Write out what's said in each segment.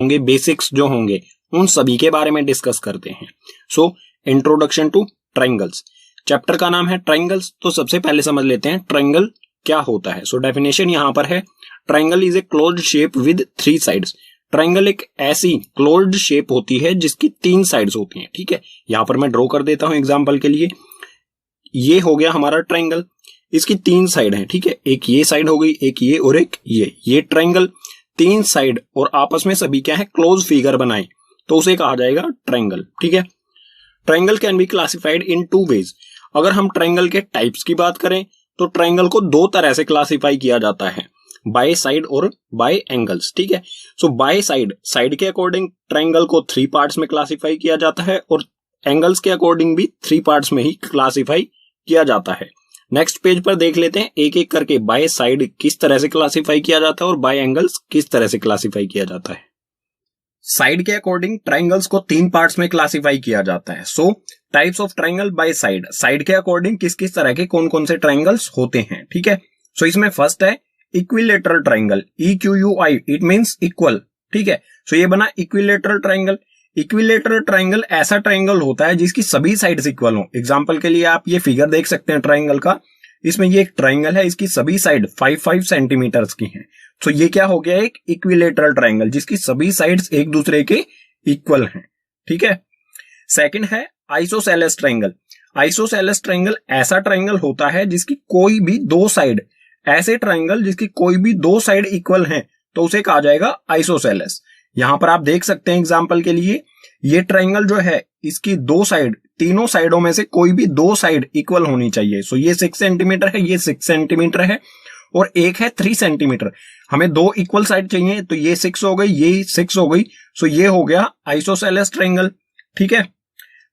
होंगे, बेसिक्स जो होंगे उन सभी के बारे में डिस्कस करते हैं। So introduction two triangles, chapter का नाम है ट्रायंगल्स। तो सबसे पहले समझ लेते हैं ट्रायंगल क्या होता है। सो डेफिनेशन यहां पर है, triangle is a closed shape with 3 sides. Triangle एक ऐसी क्लोज्ड शेप होती है जिसकी 3 साइड्स होती हैं। ठीक है, यहां पर मैं ड्रॉ कर देता हूं एग्जांपल के लिए। ये हो गया हमारा ट्रायंगल, इसकी 3 साइड है। ठीक है, एक ये साइड हो गई, एक ये और एक ये ट्रायंगल 3 साइड और आपस में सभी क्या है, क्लोज फिगर बनाए तो उसे कहा जाएगा ट्रायंगल। ठीक है, triangle can be classified in 2 ways. अगर हम ट्रायंगल के टाइप्स की बात करें तो ट्रायंगल को 2 तरह से क्लासिफाई किया जाता है, बाय साइड और बाय एंगल्स। ठीक है, सो बाय साइड के अकॉर्डिंग ट्रायंगल को 3 पार्ट्स में क्लासिफाई किया जाता है और एंगल्स के अकॉर्डिंग भी 3 पार्ट्स में ही क्लासिफाई किया जाता है। नेक्स्ट पेज पर देख लेते हैं एक एक करके बाय साइड किस तरह से क्लासिफाई किया जाता है और बाय एंगल्स किस तरह से क्लासिफाई किया जाता है। साइड के अकॉर्डिंग ट्रायंगल्स को 3 पार्ट्स में क्लासिफाई किया जाता है। सो types of triangle by side, side के अकॉर्डिंग किस किस तरह के कौन कौन से ट्रायंगल्स होते हैं। ठीक है, सो इसमें फर्स्ट है equilateral triangle, EQUI, it means equal. ठीक है, सो ये बना इक्विलेटरल ट्रायंगल। इक्विलेटरल ट्रायंगल ऐसा ट्रायंगल होता है जिसकी सभी साइड्स इक्वल हो। एग्जांपल के लिए आप ये फिगर देख सकते हैं ट्रायंगल का, इसमें ये एक ट्रायंगल है, इसकी सभी साइड 5-5 सेंटीमीटर्स की हैं। तो ये क्या हो गया, एक इक्विलेटरल ट्रायंगल जिसकी सभी साइड्स एक दूसरे के इक्वल हैं। ठीक है, सेकंड है आइसोसेलेस ट्रायंगल। आइसोसेलेस ट्रायंगल ऐसा ट्रायंगल होता है जिसकी कोई भी 2 साइड, ऐसे ट्रायंगल जिसकी कोई भी 2 साइड इक्वल हैं तो उसे कहा जाएगा आइसोसेलेस। यहां पर आप देख सकते हैं एग्जांपल के लिए, ये ट्रायंगल जो है इसकी 2 साइड, तीनों साइडों में से कोई भी 2 साइड इक्वल होनी चाहिए। सो ये 6 सेंटीमीटर है, ये 6 सेंटीमीटर है और एक है 3 सेंटीमीटर। हमें 2 इक्वल साइड चाहिए तो ये 6 हो गई, ये 6 हो गई। सो ये हो गया आइसोसेलेस ट्रायंगल। ठीक है,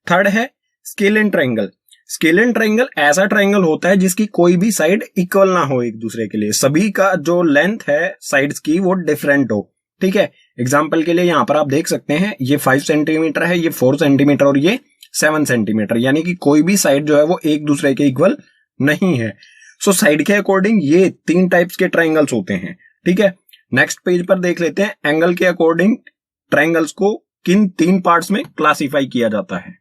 थर्ड है स्केलिन ट्रायंगल। स्केलिन ट्रायंगल ऐसा ट्रायंगल होता है जिसकी कोई भी साइड इक्वल ना हो एक दूसरे के लिए, सभी का जो लेंथ है साइड्स की वो डिफरेंट हो। ठीक है, एग्जांपल के लिए यहां पर आप देख सकते हैं ये 5 सेंटीमीटर है, ये 4 सेंटीमीटर और ये 7 सेंटीमीटर, यानी कि कोई भी साइड जो है वो एक दूसरे के इक्वल नहीं है। सो साइड के अकॉर्डिंग ये 3 टाइप्स के ट्रायंगल्स होते हैं। ठीक है, नेक्स्ट पेज पर देख लेते हैं एंगल के अकॉर्डिंग ट्रायंगल्स को किन 3 पार्ट्स में क्लासिफाई किया जाता है।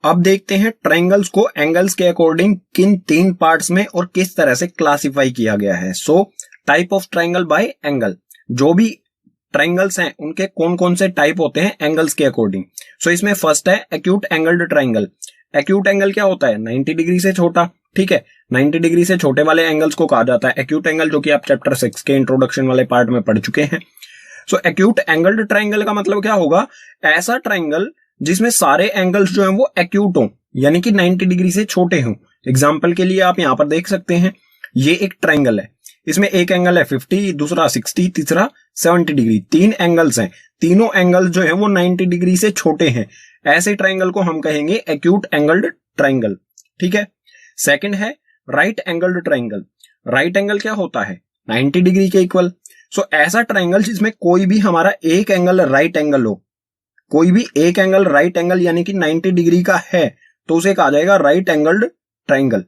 अब देखते हैं ट्रायंगल्स को एंगल्स के अकॉर्डिंग किन 3 पार्ट्स में और किस तरह से क्लासिफाई किया गया है। So type of triangle bye angle, जो भी ट्रायंगल्स हैं उनके कौन कौन से टाइप होते हैं एंगल्स के अकॉर्डिंग। सो इसमें फर्स्ट है acute angled triangle. Acute angle क्या होता है, 90 डिग्री से छोटा। ठीक है, 90 डिग्री से छोटे वाले एंगल्स को कहा जाता है एक्यूट एंगल, जो कि आप चैप्टर 6 के इंट्रोडक्शन वाले पार्ट में पढ़ चुके हैं। सो एक्यूट एंगल्ड ट्रायंगल का मतलब क्या होगा, ऐसा ट्रायंगल जिसमें सारे एंगल्स जो हैं वो एक्यूट हों, यानी कि 90 डिग्री से छोटे हों। एग्जांपल के लिए आप यहां पर देख सकते हैं, ये एक ट्रायंगल है, इसमें एक एंगल है 50, दूसरा 60, तीसरा 70 डिग्री। 3 एंगल्स हैं, तीनों एंगल जो है वो 90 डिग्री से छोटे हैं। ऐसे ट्रायंगल को हम कहेंगे एक्यूट एंगल्ड ट्रायंगल। ठीक है, सेकंड है right angled triangle. Right angle क्या होता है, 90 डिग्री के इक्वल। सो ऐसा ट्रायंगल जिसमें कोई भी हमारा एक एंगल राइट एंगल हो, कोई भी एक एंगल राइट एंगल यानी कि 90 डिग्री का है तो उसे कहा जाएगा राइट एंगल्ड ट्रायंगल।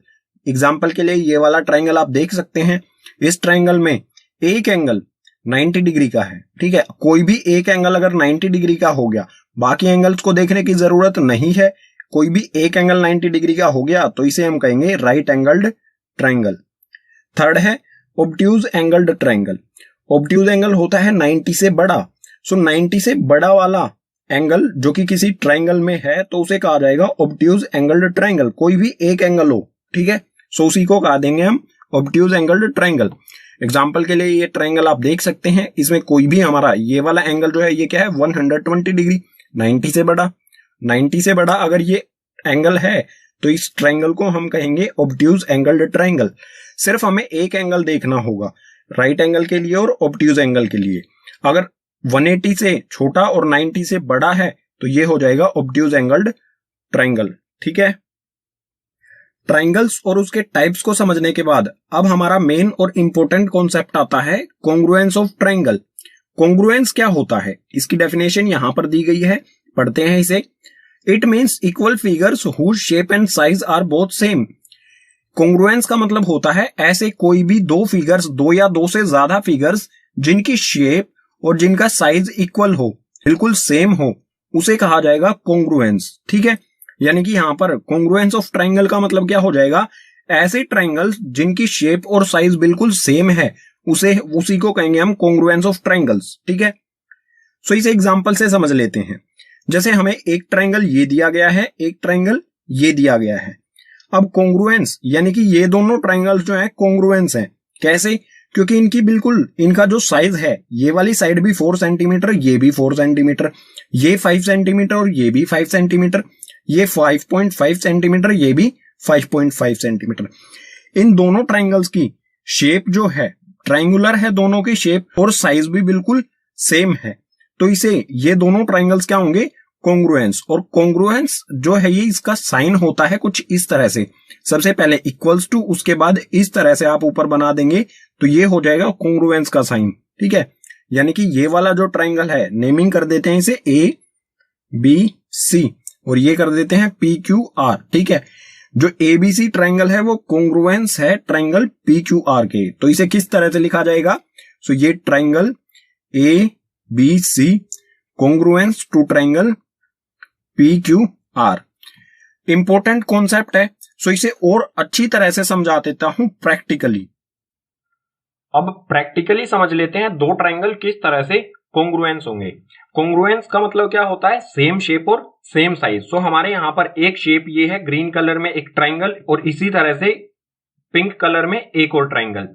एग्जांपल के लिए ये वाला ट्रायंगल आप देख सकते हैं, इस ट्रायंगल में एक एंगल 90 डिग्री का है। ठीक है, कोई भी एक एंगल अगर 90 डिग्री का हो गया, बाकी एंगल्स को देखने की जरूरत नहीं है, कोई भी एक एंगल 90 डिग्री का हो गया तो इसे हम कहेंगे राइट एंगल्ड ट्रायंगल। थर्ड है obtuse angled triangle. Obtuse angle होता है 90 से बड़ा। सो 90 से बड़ा वाला एंगल जो कि किसी ट्रायंगल में है तो उसे कहा जाएगा ऑब्ट्यूज एंगल्ड ट्रायंगल, कोई भी एक एंगल हो। ठीक है, सो उसी को कहा देंगे हम ऑब्ट्यूज एंगल्ड ट्रायंगल। एग्जांपल के लिए ये ट्रायंगल आप देख सकते हैं, इसमें कोई भी हमारा ये वाला एंगल जो है ये क्या है 120 डिग्री, 90 से बड़ा। 90 से बड़ा अगर ये एंगल है तो इस ट्रायंगल को हम कहेंगे ऑब्ट्यूज एंगल्ड ट्रायंगल। सिर्फ हमें एक एंगल देखना होगा राइट एंगल के लिए और ऑब्ट्यूज एंगल के लिए। अगर 180 से छोटा और 90 से बड़ा है तो ये हो जाएगा ऑब्ट्यूज एंगल्ड ट्रायंगल। ठीक है, ट्रायंगल्स और उसके टाइप्स को समझने के बाद अब हमारा मेन और इंपॉर्टेंट कॉन्सेप्ट आता है कॉन्ग्रुएंस ऑफ ट्रायंगल। कॉन्ग्रुएंस क्या होता है, इसकी डेफिनेशन यहां पर दी गई है, पढ़ते हैं इसे। It means equal figures whose shape and size are both same. Congruence का मतलब होता है ऐसे कोई भी 2 फिगर्स, 2 या 2 से ज्यादा फिगर्स जिनकी शेप और जिनका साइज इक्वल हो, बिल्कुल सेम हो, उसे कहा जाएगा कोंग्रुएंस। ठीक है, यानी कि यहां पर कोंग्रुएंस ऑफ ट्राइंगल का मतलब क्या हो जाएगा, ऐसे ट्राइंगल्स जिनकी शेप और साइज बिल्कुल सेम है उसी को कहेंगे हम कोंग्रुएंस ऑफ ट्राइंगल्स। ठीक है, सो इसे एग्जांपल से समझ लेते हैं। जैसे हमें एक ट्राइंगल ये दिया गया है, एक ट्राइंगल ये दिया गया है। अब कोंग्रुएंस यानी कि ये दोनों ट्राइंगल्स जो है कोंग्रुएंस हैं। कैसे? क्योंकि इनका जो साइज है, ये वाली साइड भी 4 सेंटीमीटर, ये भी 4 सेंटीमीटर, ये 5 सेंटीमीटर और ये भी 5 सेंटीमीटर, ये 5.5 सेंटीमीटर, ये भी 5.5 सेंटीमीटर। इन दोनों ट्राइंगल्स की शेप जो है ट्राइंगुलर है, दोनों की शेप और साइज भी बिल्कुल सेम है, तो इसे ये दोनों ट्राइंगल्स क्या होंगे, कोंग्रुएंस। और कोंग्रुएंस जो है ये इसका साइन होता है कुछ इस तरह से, सबसे पहले इक्वल्स टू, उसके बाद इस तरह से आप ऊपर बना देंगे तो ये हो जाएगा कोंग्रुएंस का साइन। ठीक है, यानी कि ये वाला जो ट्राइंगल है, नेमिंग कर देते हैं इसे ए बी सी और ये कर देते हैं पी क्यू आर। ठीक है, जो एबीसी ट्राइंगल है वो कोंग्रुएंस है ट्राइंगल पी क्यू आर के। तो इसे किस तरह से लिखा जाएगा, सो ये triangle A B C congruence to triangle P Q R. Important concept है, सो इसे और अच्छी तरह से समझा देता हूं प्रैक्टिकली। अब प्रैक्टिकली समझ लेते हैं दो ट्राइंगल किस तरह से कोंग्रुएंस होंगे। कोंग्रुएंस का मतलब क्या होता है, सेम शेप और सेम साइज। सो हमारे यहां पर एक शेप ये है, ग्रीन कलर में एक ट्राइंगल और इसी तरह से पिंक कलर में एक और ट्राइंगल।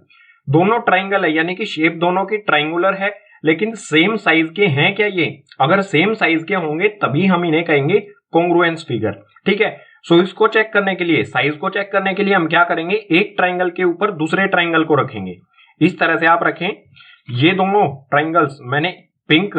दोनों ट्राइंगल है यानी कि शेप दोनों की ट्राइंगुलर है, लेकिन सेम साइज के हैं क्या ये? अगर सेम साइज के होंगे तभी हम इन्हें कहेंगे कोंग्रुएंस फिगर। ठीक है, सो इसको चेक करने के लिए, साइज को चेक करने के लिए हम क्या करेंगे, एक ट्राइंगल के ऊपर दूसरे ट्राइंगल को रखेंगे। इस तरह से आप रखें, ये दोनों ट्राइंगल्स मैंने पिंक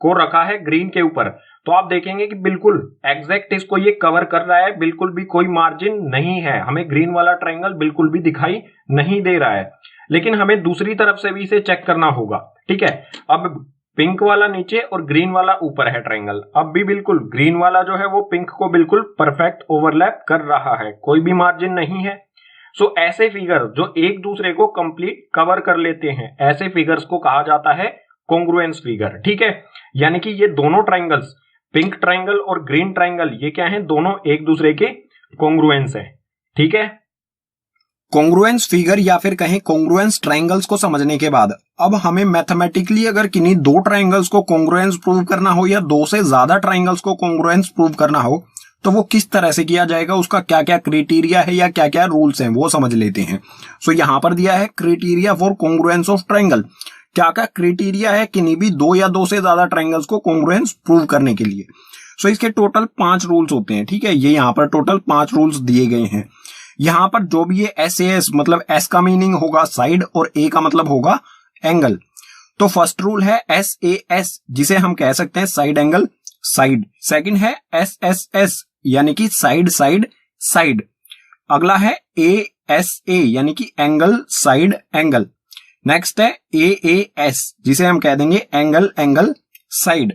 को रखा है ग्रीन के ऊपर, तो आप देखेंगे कि बिल्कुल एग्जैक्ट इसको ये कवर कर रहा है, बिल्कुल भी कोई मार्जिन नहीं है, हमें ग्रीन वाला ट्राइंगल बिल्कुल भी दिखाई नहीं दे रहा है। लेकिन हमें दूसरी तरफ से भी इसे चेक करना होगा। ठीक है, अब पिंक वाला नीचे और ग्रीन वाला ऊपर है ट्राइंगल, अब भी बिल्कुल ग्रीन वाला जो है वो पिंक को बिल्कुल परफेक्ट ओवरलैप कर रहा है, कोई भी मार्जिन नहीं है। सो ऐसे फिगर जो एक दूसरे को कंप्लीट कवर कर लेते हैं, ऐसे फिगर्स को कहा जाता है कोंग्रुएंस फिगर। ठीक है, यानी कि ये दोनों ट्राइंगल्स, पिंक ट्राइंगल और ग्रीन ट्राइंगल, ये क्या है, दोनों एक दूसरे के कोंग्रुएंस है। ठीक है, कोंग्रुएंस फिगर या फिर कहें कोंग्रुएंस ट्राइंगल्स को समझने के बाद अब हमें मैथमेटिकली अगर किन्हीं दो ट्राइंगल्स को कोंग्रुएंस प्रूव करना हो या दो से ज्यादा ट्राइंगल्स को कोंग्रुएंस प्रूव करना हो तो वो किस तरह से किया जाएगा, उसका क्या क्या क्राइटेरिया है या क्या क्या रूल्स हैं वो समझ लेते हैं। सो यहां पर दिया है क्राइटेरिया फॉर कोंग्रुएंस ऑफ ट्राइंगल। क्या क्या क्राइटेरिया है किन्हीं भी दो या दो से ज्यादा ट्राइंगल्स को कोंग्रुएंस प्रूव करने के लिए। सो इसके टोटल 5 रूल्स होते हैं। ठीक है, ये यहाँ पर टोटल 5 रूल्स दिए गए हैं। यहां पर जो भी ये SAS मतलब S का मीनिंग होगा साइड और A का मतलब होगा एंगल। तो फर्स्ट रूल है SAS जिसे हम कह सकते हैं साइड एंगल साइड। सेकंड है SSS यानी कि साइड साइड साइड। अगला है ASA यानी कि एंगल साइड एंगल। नेक्स्ट है AAS जिसे हम कह देंगे एंगल एंगल साइड।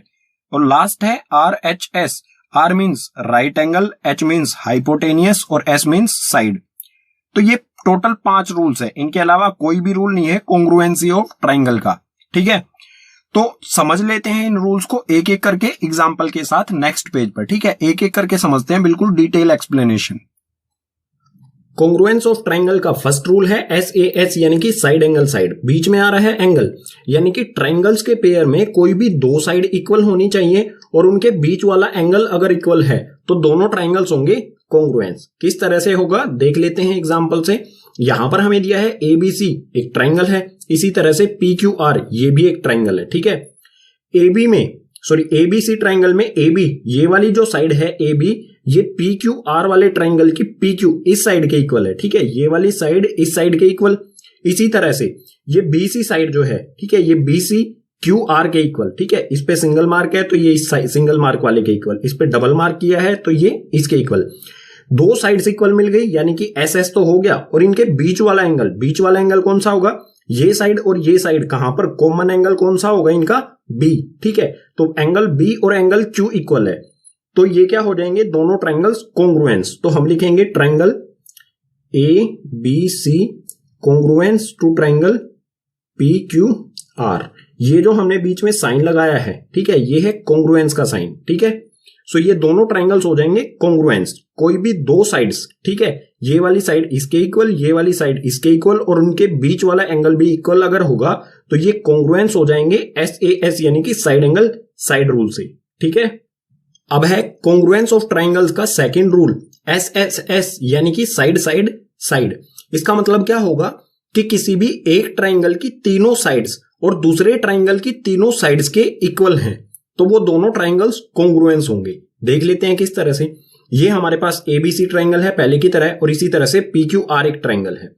और लास्ट है RHS। R means right angle, H means hypotenuse और S मीन्स साइड। तो ये टोटल 5 रूल्स है, इनके अलावा कोई भी रूल नहीं है कोंग्रुएंसी ऑफ ट्राइंगल का। ठीक है, तो समझ लेते हैं इन रूल्स को एक एक करके एग्जांपल के साथ नेक्स्ट पेज पर। ठीक है, एक एक करके समझते हैं, बिल्कुल डिटेल एक्सप्लेनेशन। कोंग्रुएंस ऑफ ट्राइंगल का फर्स्ट रूल है SAS यानी कि साइड एंगल साइड। बीच में आ रहा है एंगल, यानी कि ट्राइंगल्स के पेयर में कोई भी दो साइड इक्वल होनी चाहिए और उनके बीच वाला एंगल अगर इक्वल है तो दोनों ट्राइंगल्स होंगे कोंग्रुएंस। किस तरह से होगा देख लेते हैं एग्जांपल से। यहां पर हमें दिया है ABC एक ट्राइंगल है, इसी तरह से PQR ये भी एक ट्राइंगल है। ठीक है, ABC ट्राइंगल में AB ये वाली जो साइड है AB ये PQR वाले ट्राइंगल की PQ इस साइड के इक्वल है। ठीक है, ये वाली साइड इस साइड के इक्वल। इसी तरह से ये BC साइड जो है, ठीक है, ये BC QR के इक्वल। ठीक है, इस पे सिंगल मार्क है तो ये इस सिंगल मार्क वाले के इक्वल, इस पे डबल मार्क किया है तो ये इसके इक्वल। दो साइड्स इक्वल मिल गई यानी कि SS तो हो गया। और इनके बीच वाला एंगल कौन सा होगा, ये साइड और ये साइड, कहां पर कॉमन एंगल कौन सा होगा इनका, B। ठीक है, तो एंगल B और एंगल Q इक्वल है, तो ये क्या हो जाएंगे दोनों ट्राइंगल्स कोंग्रुएंस। तो हम लिखेंगे triangle ABC congruence to triangle PQR। ये जो हमने बीच में साइन लगाया है, ठीक है, ये है कॉन्ग्रुएंस का साइन, ठीक है। सो ये दोनों ट्राइंगल्स हो जाएंगे कॉन्ग्रुएंस। कोई भी दो साइड्स, ठीक है, ये वाली साइड इसके इक्वल, ये वाली साइड इसके इक्वल और उनके बीच वाला एंगल भी इक्वल अगर होगा तो ये कॉन्ग्रुएंस हो जाएंगे SAS यानी कि साइड एंगल साइड रूल से, ठीक है। अब है कॉन्ग्रुएंस ऑफ ट्राइंगल्स का सेकंड रूल, SSS यानी कि साइड साइड साइड। इसका मतलब क्या होगा कि किसी भी एक ट्राइंगल की तीनों साइड्स और दूसरे ट्राइंगल की तीनों साइड्स के इक्वल हैं तो वो दोनों ट्राइंगल्स कॉन्ग्रुएंस होंगे। देख लेते हैं किस तरह से। ये हमारे पास ABC ट्राइंगल है पहले की तरह और इसी तरह से PQR एक ट्राइंगल है।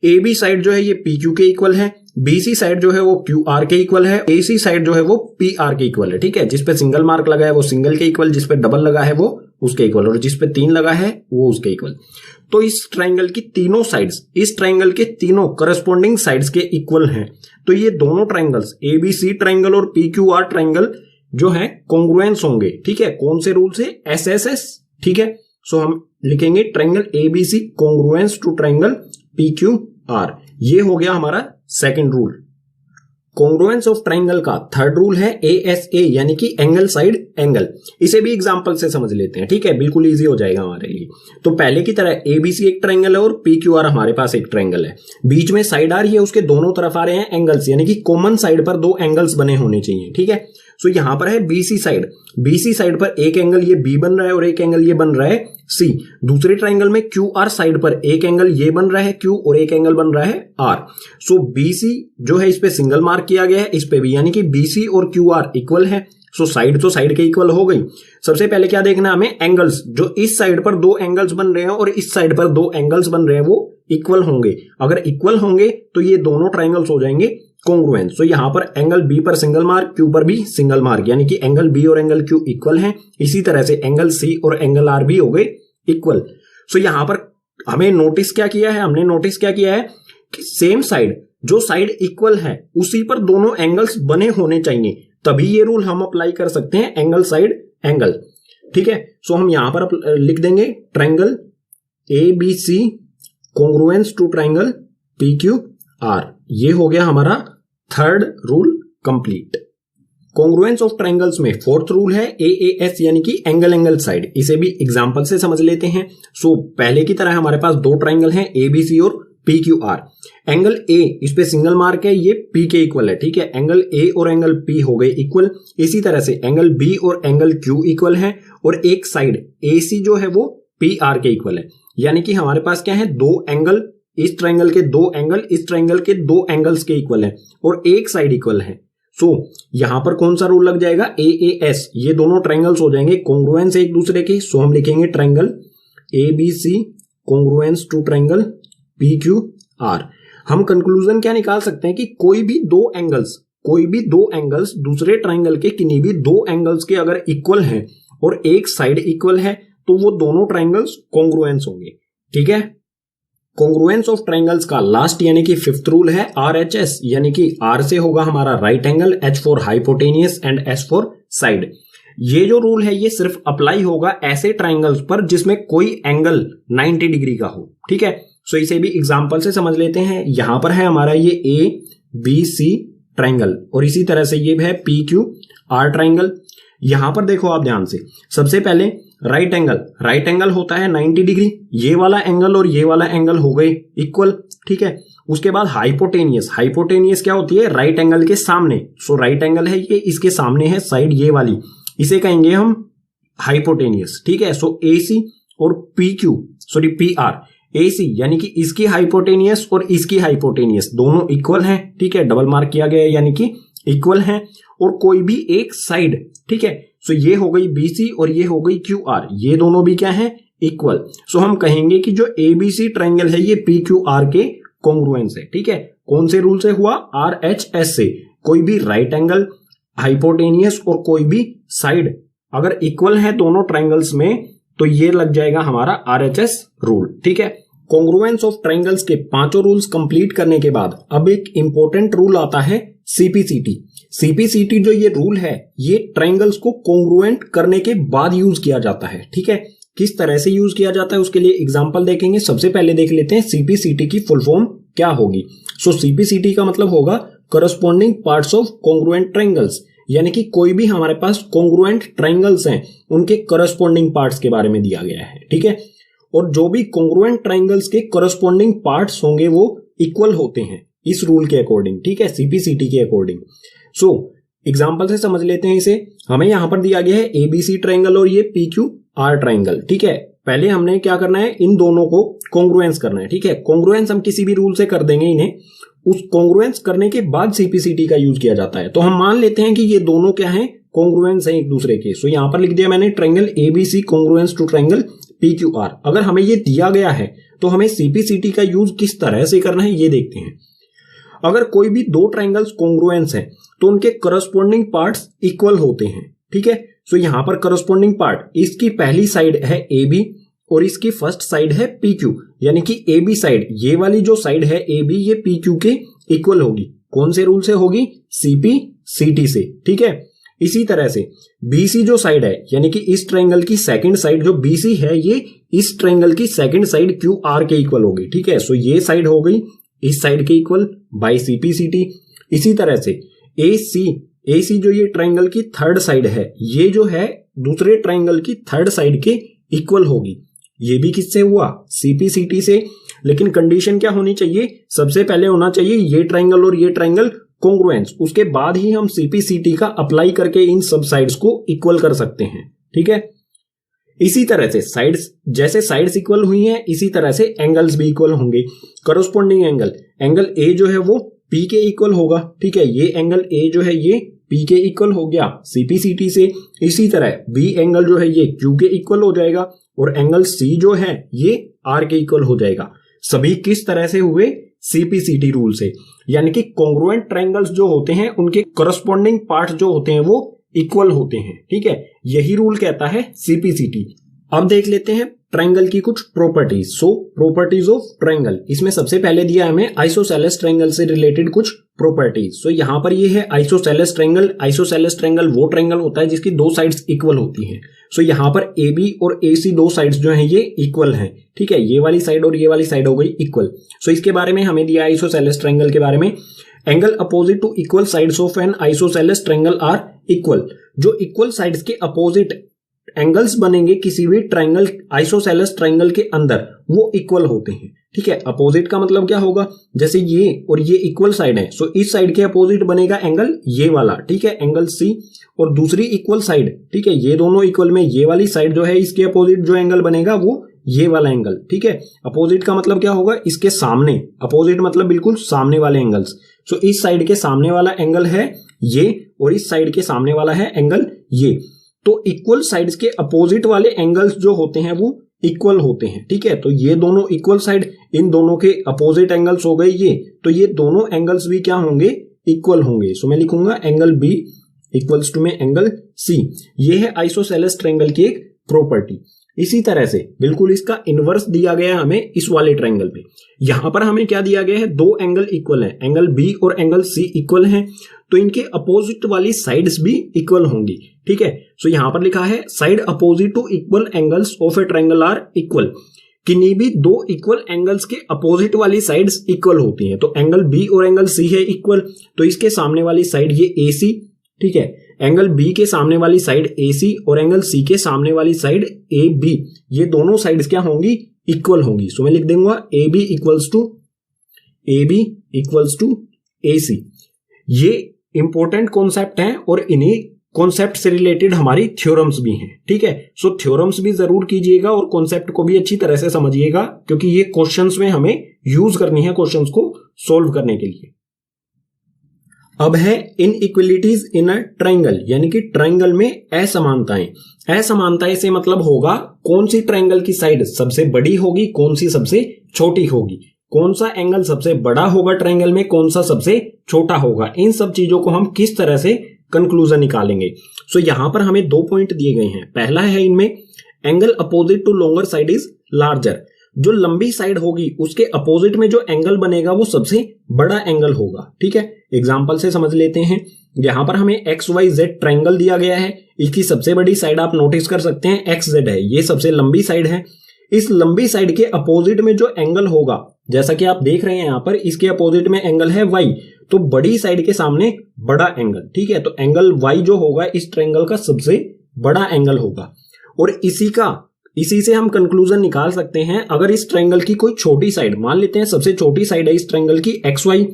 AB साइड जो है ये PQ के इक्वल है, BC साइड जो है वो QR के इक्वल है, AC साइड जो है वो PR के इक्वल है, ठीक है। जिसपे सिंगल मार्क लगा है वो सिंगल के इक्वल, जिसपे डबल लगा है वो उसके इक्वल और जिसपे 3 लगा है वो उसके इक्वल। तो इस ट्राइंगल की तीनों साइड्स इस ट्राइंगल के तीनों करस्पॉन्डिंग साइड्स के इक्वल हैं। तो ये दोनों ट्राइंगल्स ABC ट्राइंगल और PQR ट्राइंगल जो है कॉन्ग्रुएंस होंगे, ठीक है। कौन से रूल से? SSS, ठीक है। सो हम लिखेंगे triangle ABC congruence to triangle PQR। ये हो गया हमारा second rule. Congruence of triangle का थर्ड रूल है ASA यानी कि एंगल साइड एंगल। इसे भी एग्जांपल से समझ लेते हैं, ठीक है, बिल्कुल इजी हो जाएगा हमारे लिए। तो पहले की तरह ABC एक ट्राइंगल है और PQR हमारे पास एक ट्राइंगल है। बीच में साइड आ रही है, उसके दोनों तरफ आ रहे हैं एंगल्स यानी कि कॉमन साइड पर दो एंगल्स बने होने चाहिए, ठीक है। सो यहां पर है BC साइड, BC साइड पर एक एंगल ये B बन रहा है और एक एंगल ये बन रहा है C। दूसरे ट्राइंगल में QR साइड पर एक एंगल ये बन रहा है Q और एक एंगल बन रहा है R। सो BC जो है इस पे सिंगल मार्क किया गया है, इस पे भी, यानी कि BC और QR इक्वल है। सो साइड तो साइड के इक्वल हो गई। सबसे पहले क्या देखना हमें? एंगल्स। जो इस साइड पर दो एंगल्स बन रहे हैं और इस साइड पर दो एंगल्स बन रहे हैं वो इक्वल होंगे। अगर इक्वल होंगे तो ये दोनों ट्राइंगल्स हो जाएंगे कॉन्ग्रुएंट। सो यहां पर एंगल B पर सिंगल मार्क, Q पर भी सिंगल मार्क, यानी कि एंगल B और एंगल Q इक्वल हैं। इसी तरह से एंगल C और एंगल R भी हो गए इक्वल। सो यहां पर हमें नोटिस क्या किया है? हमने नोटिस क्या किया है कि सेम साइड, जो साइड इक्वल है उसी पर दोनों एंगल्स बने होने चाहिए, तभी ये रूल हम अप्लाई कर सकते हैं एंगल साइड एंगल, ठीक है। सो हम यहां पर लिख देंगे triangle ABC congruence to triangle PQR। ये हो गया हमारा third rule complete. Congruence of triangles में फोर्थ रूल है AAS यानी कि एंगल एंगल साइड। इसे भी एग्जांपल से समझ लेते हैं। सो पहले की तरह हमारे पास दो ट्राइंगल हैं ABC और PQR। एंगल A इस पे सिंगल मार्क है, ये P के इक्वल है, ठीक है। एंगल A और एंगल P हो गए इक्वल। इसी तरह से एंगल B और एंगल Q इक्वल है और एक साइड AC जो है वो PR के इक्वल है। यानी कि हमारे पास क्या है? दो एंगल, इस ट्राइंगल के दो एंगल इस ट्राइंगल के दो एंगल्स के इक्वल है और एक साइड इक्वल है। सो यहां पर कौन सा रूल लग जाएगा? AAS। ये दोनों ट्राइंगल्स हो जाएंगे कॉन्ग्रुएंस एक दूसरे के। सो हम लिखेंगे triangle ABC congruence to triangle PQR। हम कंक्लूजन क्या निकाल सकते हैं कि कोई भी दो एंगल्स दूसरे ट्राइंगल के किन्हीं भी दो एंगल्स के अगर इक्वल हैं और एक साइड इक्वल है तो वो दोनों ट्राइंगल्स कॉन्ग्रुएंस होंगे, ठीक है। कॉन्ग्रुएंस ऑफ ट्राइंगल्स का लास्ट यानी कि फिफ्थ रूल है RHS यानी कि R से होगा हमारा right angle, H for hypotenuse and S for side. ये जो रूल है ये सिर्फ अप्लाई होगा ऐसे ट्राइंगल्स पर जिसमें कोई एंगल 90 डिग्री का हो, ठीक है। सो इसे भी एग्जांपल से समझ लेते हैं। यहां पर है हमारा ये ABC ट्राइंगल और इसी तरह से ये है PQR ट्राइंगल। यहां पर देखो आप ध्यान से, सबसे पहले राइट एंगल होता है 90 डिग्री। ये वाला एंगल और ये वाला एंगल हो गए इक्वल, ठीक है। उसके बाद हाइपोटेनियस क्या होती है? राइट एंगल के सामने। सो राइट एंगल है ये, इसके सामने है साइड ये वाली, इसे कहेंगे हम हाइपोटेनियस, ठीक है। सो AC और PR AC यानी कि इसकी हाइपोटेनियस और इसकी हाइपोटेनियस दोनों इक्वल हैं, ठीक है। डबल मार्क किया गया है यानी कि इक्वल हैं। और कोई भी एक साइड, ठीक है। सो ये हो गई BC और ये हो गई QR, ये दोनों भी क्या है? इक्वल। सो हम कहेंगे कि जो ABC ट्राइंगल है ये PQR के कॉन्ग्रुएंस है, ठीक है। कौन से रूल से हुआ? RHS से। कोई भी राइट एंगल, हाइपोटेनियस और कोई भी साइड अगर इक्वल है दोनों ट्राइंगल्स में तो ये लग जाएगा हमारा RHS रूल, ठीक है। कॉन्ग्रुएंस ऑफ ट्राइंगल्स के पांचों रूल्स कंप्लीट करने के बाद अब एक इंपॉर्टेंट रूल आता है CPCT जो ये रूल है ये ट्राइंगल्स को कॉन्ग्रुएंट करने के बाद यूज किया जाता है, ठीक है। किस तरह से यूज किया जाता है उसके लिए एग्जांपल देखेंगे। सबसे पहले देख लेते हैं CPCT की फुल फॉर्म क्या होगी। सो CPCT का मतलब होगा corresponding parts of congruent triangles, यानी कि कोई भी हमारे पास कॉन्ग्रुएंट ट्रायंगल्स हैं उनके करस्पॉन्डिंग पार्ट्स के बारे में दिया गया है, ठीक है। और जो भी कॉन्ग्रुएंट ट्रायंगल्स के करस्पॉन्डिंग पार्ट्स होंगे वो इक्वल होते हैं इस रूल के अकॉर्डिंग, ठीक है, सीपीसीटी के अकॉर्डिंग। सो एग्जांपल से समझ लेते हैं इसे। हमें यहां पर दिया गया है एबीसी ट्रायंगल और ये पीक्यूआर ट्रायंगल, ठीक है। पहले हमने क्या करना है, इन दोनों को कॉन्ग्रुएंस करना है, ठीक है। कॉन्ग्रुएंस हम किसी भी रूल से कर देंगे इन्हें, उस कॉन्ग्रुएंस करने के बाद सीपीसीटी का यूज किया जाता है। तो हम मान लेते हैं कि ये दोनों क्या हैं, कॉन्ग्रुएंस हैं एक दूसरे के। सो यहां पर लिख दिया मैंने triangle ABC congruence to triangle PQR. अगर हमें ये दिया गया है तो हमें सीपीसीटी का यूज किस तरह से करना है ये देखते हैं। अगर कोई भी दो ट्रायंगल्स कॉन्ग्रुएंस हैं तो उनके करस्पॉन्डिंग पार्ट्स इक्वल होते हैं, ठीक है। सो यहां पर करस्पॉन्डिंग पार्ट, इसकी पहली साइड है ए बी और इसकी फर्स्ट साइड है पी क्यू, यानी कि ए बी साइड, ये वाली जो साइड है ए बी, ये पी क्यू के इक्वल होगी। कौन से रूल से होगी, सीपीसीटी से, ठीक है। इसी तरह से बीसी जो साइड है, यानी कि इस ट्रायंगल की सेकंड साइड जो बीसी है, ये इस ट्रायंगल की सेकंड साइड क्यू आर के इक्वल होगी, ठीक है। सो ये साइड हो गई इस साइड के इक्वल बाय सीपीसीटी। इसी तरह से एसी जो ये ट्रायंगल की थर्ड साइड है, ये जो है दूसरे ट्रायंगल की थर्ड साइड के इक्वल होगी। ये भी किससे हुआ, सीपीसीटी से। लेकिन कंडीशन क्या होनी चाहिए, सबसे पहले होना चाहिए ये ट्रायंगल और ये ट्रायंगल कॉन्ग्रुएंस, उसके बाद ही हम सीपीसीटी का अप्लाई करके इन सब साइड्स को इक्वल कर सकते हैं, ठीक है। इसी तरह से साइड्स, जैसे साइड्स इक्वल हुई हैं इसी तरह से एंगल्स भी इक्वल होंगे। करस्पॉन्डिंग एंगल ए जो है वो पी के इक्वल होगा, ठीक है। ये एंगल ए जो है ये पी के इक्वल हो गया सीपीसीटी से। इसी तरह बी एंगल जो है ये क्यू के इक्वल हो जाएगा और एंगल सी जो है ये आर के इक्वल हो जाएगा। सभी किस तरह से हुए, सीपीसीटी रूल से। यानी कि कॉन्ग्रुएंट ट्रायंगल्स जो होते हैं उनके करस्पॉन्डिंग पार्ट जो होते हैं वो इक्वल होते हैं, ठीक है। यही रूल कहता है सीपीसीटी। अब देख लेते हैं ट्रायंगल की कुछ properties. So properties of triangle, इसमें सबसे पहले दिया हमें आइसोसेलेस ट्रायंगल से रिलेटेड कुछ प्रॉपर्टीज। सो यहां पर ये है आइसोसेलेस ट्रायंगल। आइसोसेलेस ट्रायंगल वो ट्रायंगल होता है जिसकी दो साइड्स इक्वल होती हैं। सो यहां पर ए बी और ए सी दो साइड्स जो हैं ये इक्वल हैं, ठीक है। ये वाली साइड और ये वाली साइड हो गई इक्वल। सो इसके बारे में हमें दिया आइसोसेलेस ट्रायंगल के बारे में, angle opposite to equal sides of an isosceles triangle are equal. जो इक्वल साइड्स के अपोजिट एंगल्स बनेंगे किसी भी ट्रायंगल, आइसोसेलेस ट्रायंगल के अंदर, वो इक्वल होते हैं, ठीक है। अपोजिट का मतलब क्या होगा, जैसे ये और ये इक्वल साइड है, सो इस साइड के अपोजिट बनेगा एंगल ये वाला, ठीक है, एंगल सी। और दूसरी इक्वल साइड, ठीक है, ये दोनों इक्वल में ये वाली साइड जो है इसके अपोजिट जो एंगल बनेगा वो ये वाला एंगल, ठीक है। अपोजिट का मतलब क्या होगा, इसके सामने, अपोजिट मतलब बिल्कुल सामने वाले एंगल्स। सो इस साइड के सामने वाला एंगल है ये और इस साइड के सामने वाला है एंगल ये। तो इक्वल साइड्स के अपोजिट वाले एंगल्स जो होते हैं वो इक्वल होते हैं, ठीक है। तो ये दोनों इक्वल साइड, इन दोनों के अपोजिट एंगल्स हो गए ये, तो ये दोनों एंगल्स भी क्या होंगे, इक्वल होंगे। सो मैं लिखूंगा एंगल बी इक्वल्स टू में एंगल सी। ये है आइसोसेलेस ट्रायंगल की एक प्रॉपर्टी। इसी तरह से बिल्कुल इसका इनवर्स दिया गया है हमें इस वाले ट्रायंगल पे। यहां पर हमें क्या दिया गया है, दो एंगल इक्वल है, एंगल बी और एंगल सी इक्वल हैं, तो इनके अपोजिट वाली साइड्स भी इक्वल होंगी, ठीक है। सो यहां पर लिखा है side opposite to equal angles of a triangle are equal. किन्हीं भी दो इक्वल एंगल्स के अपोजिट वाली साइड्स इक्वल होती हैं। तो एंगल बी और एंगल सी है इक्वल, तो इसके सामने वाली साइड ये ए सी, ठीक है। एंगल बी के सामने वाली साइड ए सी और एंगल सी के सामने वाली साइड ए बी, ये दोनों साइड्स क्या होंगी, इक्वल होंगी। सो मैं लिख दूंगा ए बी इक्वल्स टू ए सी। ये इंपॉर्टेंट कॉन्सेप्ट हैं और इन्हीं कॉन्सेप्ट से रिलेटेड हमारी थ्योरम्स भी हैं, ठीक है। सो थ्योरम्स भी जरूर कीजिएगा और कॉन्सेप्ट को भी अच्छी तरह से समझिएगा, क्योंकि ये क्वेश्चंस में हमें यूज करनी है क्वेश्चंस को सोल्व करने के लिए। अब है इनइक्वलिटीज इन अ ट्रायंगल, यानी कि ट्रायंगल में असमानताएं। असमानताएं से मतलब होगा कौन सी ट्रायंगल की साइड सबसे बड़ी होगी, कौन सी सबसे छोटी होगी, कौन सा एंगल सबसे बड़ा होगा ट्रायंगल में, कौन सा सबसे छोटा होगा। इन सब चीजों को हम किस तरह से कंक्लूजन निकालेंगे। सो यहां पर हमें दो पॉइंट दिए गए हैं। पहला है इनमें angle opposite to longer side is larger. जो लंबी साइड होगी उसके अपोजिट में जो एंगल बनेगा वो सबसे बड़ा एंगल होगा, ठीक है। एग्जांपल से समझ लेते हैं। यहां पर हमें एक्स वाई जेड ट्रायंगल दिया गया है, इसकी सबसे बड़ी साइड आप नोटिस कर सकते हैं एक्स जेड है, ये सबसे लंबी साइड है। इस लंबी साइड के अपोजिट में जो एंगल होगा जैसा कि आप देख रहे हैं यहां पर, इसके अपोजिट में एंगल है y, तो बड़ी साइड के सामने बड़ा एंगल, ठीक है। तो एंगल y जो होगा इस ट्रायंगल का सबसे बड़ा एंगल होगा। और इसी से हम कंक्लूजन निकाल सकते हैं, अगर इस ट्रायंगल की कोई छोटी साइड, मान लेते हैं सबसे छोटी साइड है इस ट्रायंगल की xy,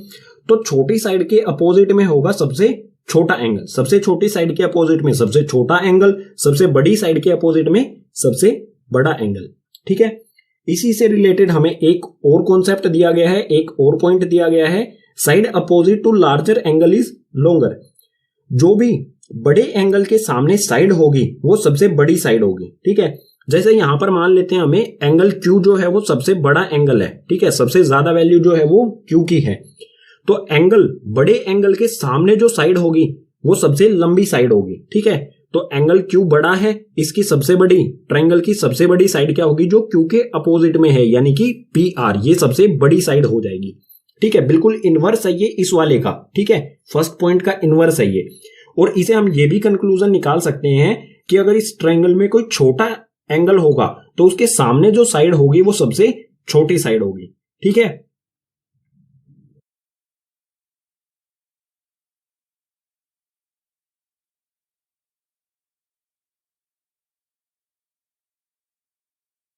तो छोटी साइड के अपोजिट में होगा सबसे छोटा एंगल, सबसे छोटी साइड के अपोजिट में सबसे छोटा एंगल, सबसे बड़ी साइड के अपोजिट में सबसे बड़ा एंगल, ठीक है। इसी से रिलेटेड हमें एक और कॉन्सेप्ट दिया गया है, एक और पॉइंट दिया गया है, side opposite to larger angle is longer. जो भी बड़े एंगल के सामने साइड होगी वो सबसे बड़ी साइड होगी, ठीक है। जैसे यहां पर मान लेते हैं हमें एंगल Q जो है वो सबसे बड़ा एंगल है, ठीक है, सबसे ज्यादा वैल्यू जो है वो Q की है। तो एंगल, बड़े एंगल के सामने जो साइड होगी वो सबसे लंबी साइड होगी, ठीक है। तो एंगल Q बड़ा है, इसकी सबसे बड़ी, ट्रायंगल की सबसे बड़ी साइड क्या होगी, जो Q के अपोजिट में है, यानी कि PR, ये सबसे बड़ी साइड हो जाएगी, ठीक है। बिल्कुल इनवर्स है ये इस वाले का, ठीक है, फर्स्ट पॉइंट का इनवर्स है ये। और इसे हम ये भी कंक्लूजन निकाल सकते हैं कि अगर इस ट्रायंगल में कोई छोटा एंगल होगा तो उसके सामने जो साइड होगी वो सबसे छोटी साइड होगी, ठीक है।